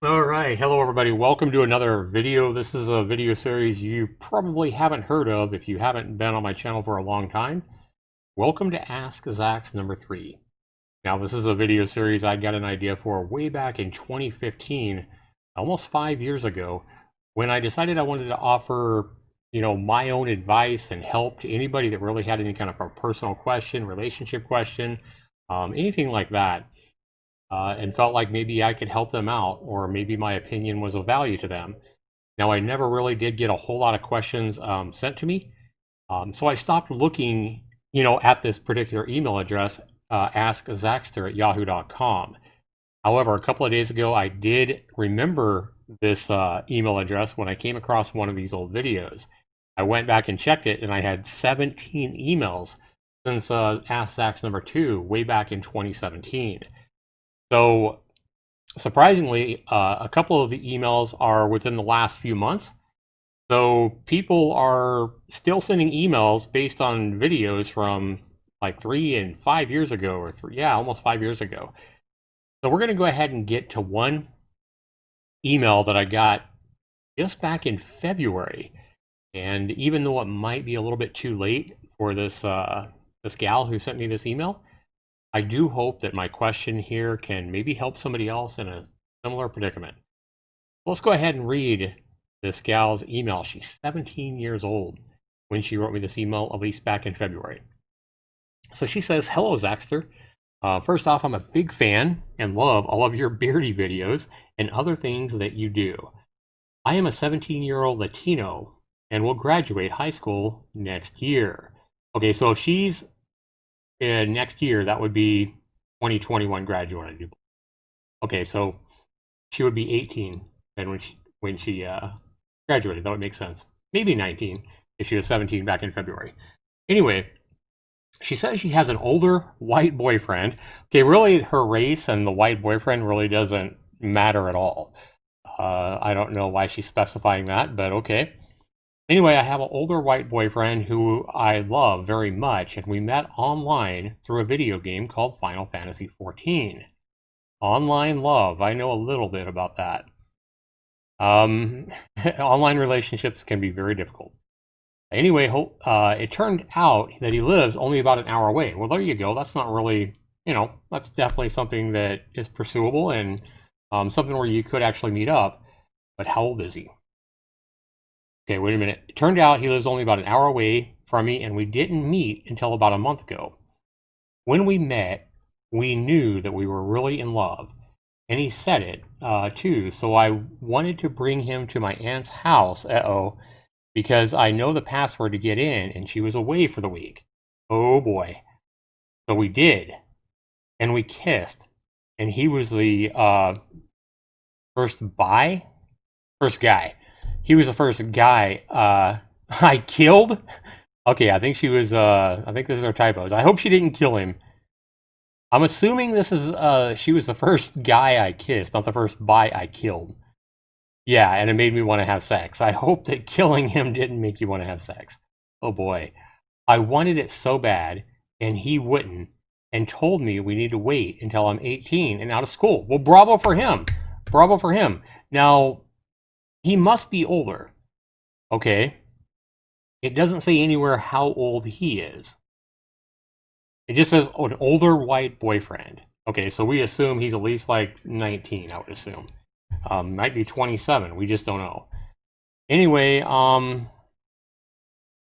All right, hello everybody. Welcome to another video. This is a video series you probably haven't heard of if you haven't been on my channel for a long time. Welcome to Ask Zax number 3. Now, this is a video series I got an idea for way back in 2015, almost 5 years ago, when I decided I wanted to offer, my own advice and help to anybody that really had any kind of a personal question, relationship question, anything like that. And felt like maybe I could help them out, or maybe my opinion was of value to them. Now, I never really did get a whole lot of questions sent to me, so I stopped looking, at this particular email address, AskZaxtor at yahoo.com. However, a couple of days ago, I did remember this email address when I came across one of these old videos. I went back and checked it, and I had 17 emails since AskZax number 2 way back in 2017. So surprisingly, a couple of the emails are within the last few months. So people are still sending emails based on videos from like 3 and 5 years ago, or almost 5 years ago. So we're going to go ahead and get to one email that I got just back in February. And even though it might be a little bit too late for this gal who sent me this email, I do hope that my question here can maybe help somebody else in a similar predicament. Let's go ahead and read this gal's email. She's 17 years old when she wrote me this email, at least back in February. So she says, "Hello, Zaxtor. First off, I'm a big fan and love all of your beardy videos and other things that you do. I am a 17-year-old Latino and will graduate high school next year." Okay, so if she's next year, that would be 2021 graduate, I do. Okay, so she would be 18 then when she graduated. That would make sense. Maybe 19 if she was 17 back in February. Anyway, she says she has an older white boyfriend. Okay, really, her race and the white boyfriend really doesn't matter at all. I don't know why she's specifying that, but okay. Anyway, I have an older white boyfriend who I love very much, and we met online through a video game called Final Fantasy XIV. Online love, I know a little bit about that. Online relationships can be very difficult. Anyway, it turned out that he lives only about an hour away. Well, there you go. That's not really, that's definitely something that is pursuable and something where you could actually meet up. But how old is he? Okay, wait a minute. It turned out he lives only about an hour away from me, and we didn't meet until about a month ago. When we met, we knew that we were really in love, and he said it too. So I wanted to bring him to my aunt's house, because I know the password to get in, and she was away for the week. Oh boy. So we did, and we kissed, and he was the first guy. He was the first guy I killed. Okay, I think she was, I think this is her typos. I hope she didn't kill him. I'm assuming this is, she was the first guy I kissed, not the first bi I killed. Yeah, and it made me want to have sex. I hope that killing him didn't make you want to have sex. Oh boy. I wanted it so bad, and he wouldn't, and told me we need to wait until I'm 18 and out of school. Well, bravo for him. Bravo for him. Now, he must be older. Okay. It doesn't say anywhere how old he is. It just says an older white boyfriend. Okay, so we assume he's at least like 19, I would assume. Might be 27. We just don't know. Anyway,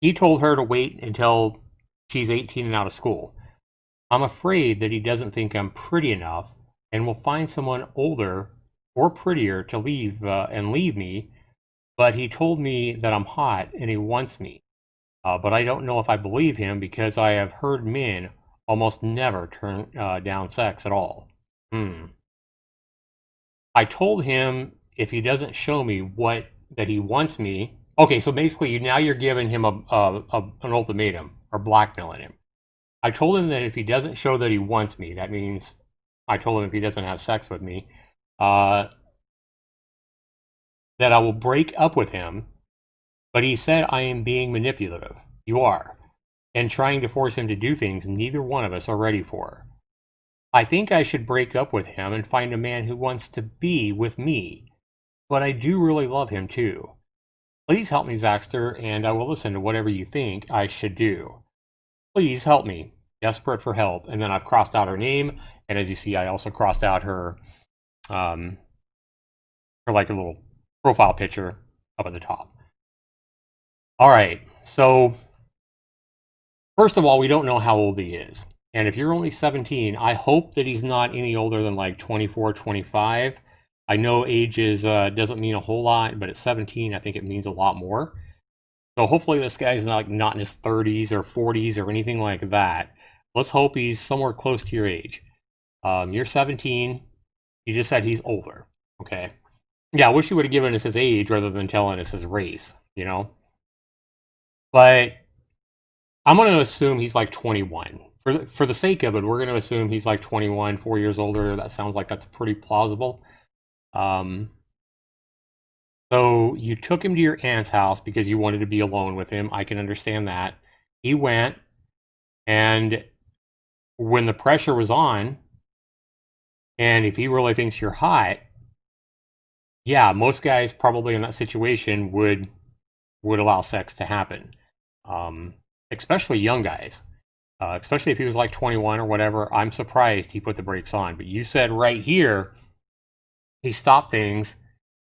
he told her to wait until she's 18 and out of school. I'm afraid that he doesn't think I'm pretty enough and will find someone older or prettier to leave me. But he told me that I'm hot and he wants me. But I don't know if I believe him because I have heard men almost never turn down sex at all. I told him if he doesn't show me that he wants me. Okay, so basically now you're giving him an ultimatum or blackmailing him. I told him that if he doesn't show that he wants me, that means I told him if he doesn't have sex with me, that I will break up with him, but he said I am being manipulative. You are. And trying to force him to do things neither one of us are ready for. I think I should break up with him and find a man who wants to be with me. But I do really love him too. Please help me, Zaxtor, and I will listen to whatever you think I should do. Please help me. Desperate for help. And then I've crossed out her name, and as you see, I also crossed out her like a little profile picture up at the top. All right, so first of all, we don't know how old he is. And if you're only 17, I hope that he's not any older than like 24, 25. I know age is doesn't mean a whole lot, but at 17, I think it means a lot more. So hopefully this guy's not in his 30s or 40s or anything like that. Let's hope he's somewhere close to your age. You're 17. You just said he's older. Okay. Yeah, I wish you would have given us his age rather than telling us his race, you know? But I'm going to assume he's like 21. For the sake of it, we're going to assume he's like 21, 4 years older. That sounds like that's pretty plausible. So you took him to your aunt's house because you wanted to be alone with him. I can understand that. He went, and when the pressure was on, and if he really thinks you're hot, yeah, most guys probably in that situation would allow sex to happen. Especially young guys. Especially if he was like 21 or whatever. I'm surprised he put the brakes on. But you said right here, he stopped things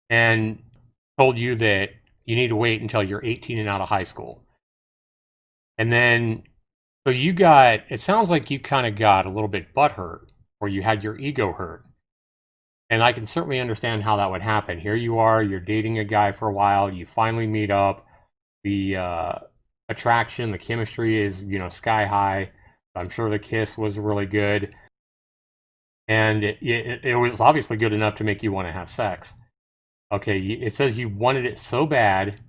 and told you that you need to wait until you're 18 and out of high school. And then, so you got, it sounds like you kind of got a little bit butthurt, or you had your ego hurt. And I can certainly understand how that would happen. Here you are, you're dating a guy for a while, you finally meet up, the attraction, the chemistry is, sky high. I'm sure the kiss was really good. And it was obviously good enough to make you want to have sex. Okay, it says you wanted it so bad,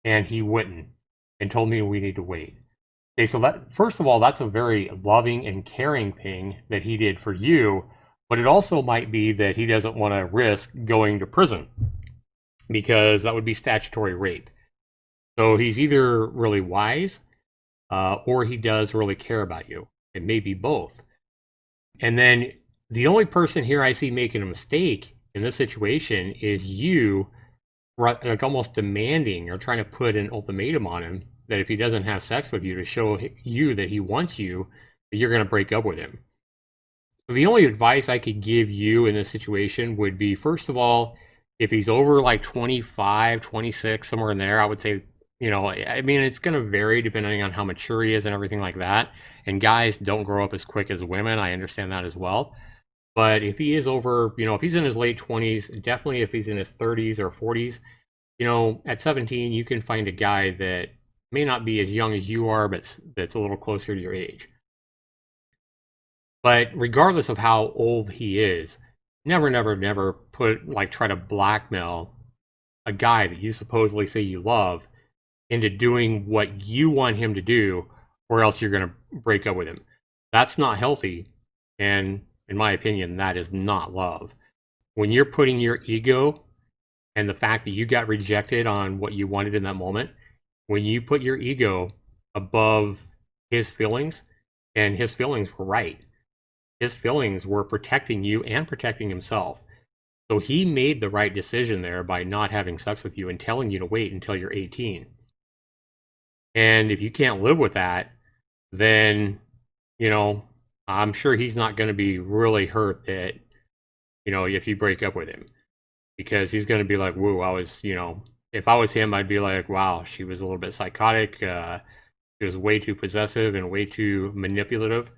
and he wouldn't, and told me we need to wait. Okay, so that, first of all, that's a very loving and caring thing that he did for you, but it also might be that he doesn't want to risk going to prison, because that would be statutory rape. So he's either really wise, or he does really care about you. It may be both. And then the only person here I see making a mistake in this situation is you, like almost demanding or trying to put an ultimatum on him that if he doesn't have sex with you, to show you that he wants you, that you're going to break up with him. So the only advice I could give you in this situation would be, first of all, if he's over like 25, 26, somewhere in there, I would say, I mean, it's going to vary depending on how mature he is and everything like that. And guys don't grow up as quick as women. I understand that as well. But if he is over, if he's in his late 20s, definitely if he's in his 30s or 40s, at 17, you can find a guy that may not be as young as you are, but that's a little closer to your age. But regardless of how old he is, never try to blackmail a guy that you supposedly say you love into doing what you want him to do, or else you're going to break up with him. That's not healthy, and in my opinion, that is not love. When you're putting your ego and the fact that you got rejected on what you wanted in that moment, when you put your ego above his feelings, and his feelings were right. His feelings were protecting you and protecting himself. So he made the right decision there by not having sex with you and telling you to wait until you're 18. And if you can't live with that, then, I'm sure he's not going to be really hurt that, if you break up with him. Because he's going to be like, whoa, if I was him, I'd be like, wow, she was a little bit psychotic. She was way too possessive and way too manipulative,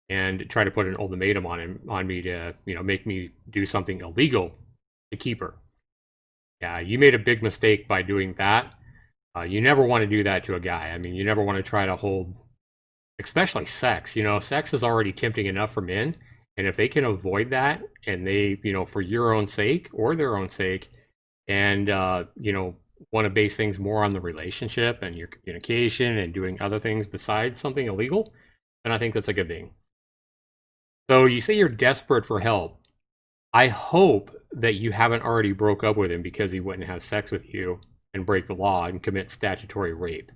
and try to put an ultimatum on me to, make me do something illegal to keep her. Yeah, you made a big mistake by doing that. You never want to do that to a guy. I mean, you never want to try to hold, especially sex. Sex is already tempting enough for men. And if they can avoid that, and they, for your own sake or their own sake, and, want to base things more on the relationship and your communication and doing other things besides something illegal, then I think that's a good thing. So you say you're desperate for help. I hope that you haven't already broke up with him because he wouldn't have sex with you and break the law and commit statutory rape.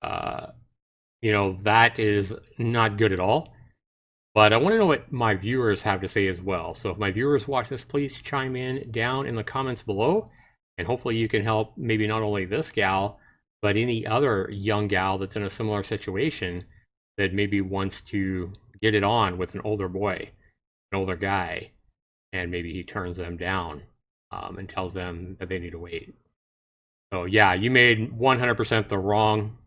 That is not good at all. But I want to know what my viewers have to say as well. So if my viewers watch this, please chime in down in the comments below. And hopefully you can help maybe not only this gal, but any other young gal that's in a similar situation that maybe wants to get it on with an older boy, an older guy, and maybe he turns them down and tells them that they need to wait. So yeah, you made 100% the wrong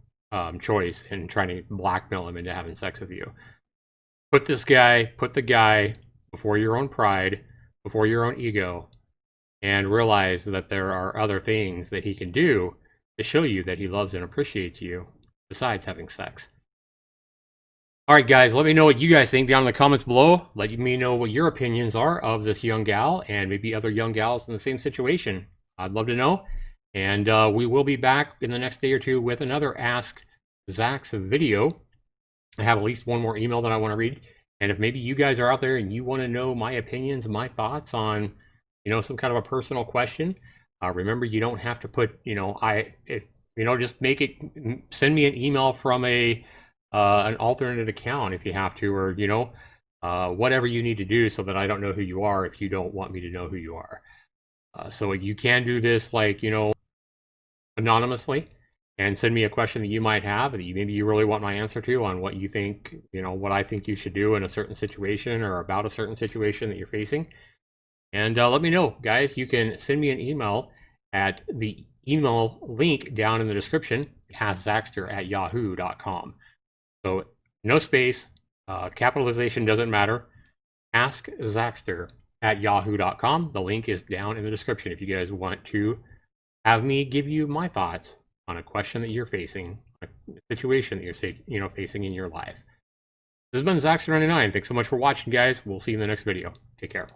choice in trying to blackmail him into having sex with you. Put the guy before your own pride, before your own ego, and realize that there are other things that he can do to show you that he loves and appreciates you besides having sex. All right, guys, let me know what you guys think down in the comments below. Let me know what your opinions are of this young gal and maybe other young gals in the same situation. I'd love to know. And we will be back in the next day or two with another Ask Zax video. I have at least one more email that I want to read. And if maybe you guys are out there and you want to know my opinions, my thoughts on, some kind of a personal question, remember, you don't have to put, just send me an email from an alternate account if you have to, or, whatever you need to do so that I don't know who you are if you don't want me to know who you are. So you can do this, anonymously, and send me a question that you might have that maybe you really want my answer to on what you think, what I think you should do in a certain situation or about a certain situation that you're facing. And let me know, guys. You can send me an email at the email link down in the description, AskZaxtor@yahoo.com. So no space, capitalization doesn't matter. AskZaxtor@yahoo.com. The link is down in the description if you guys want to have me give you my thoughts on a question that you're facing, a situation that you're facing in your life. This has been Zaxtor99. Thanks so much for watching, guys. We'll see you in the next video. Take care.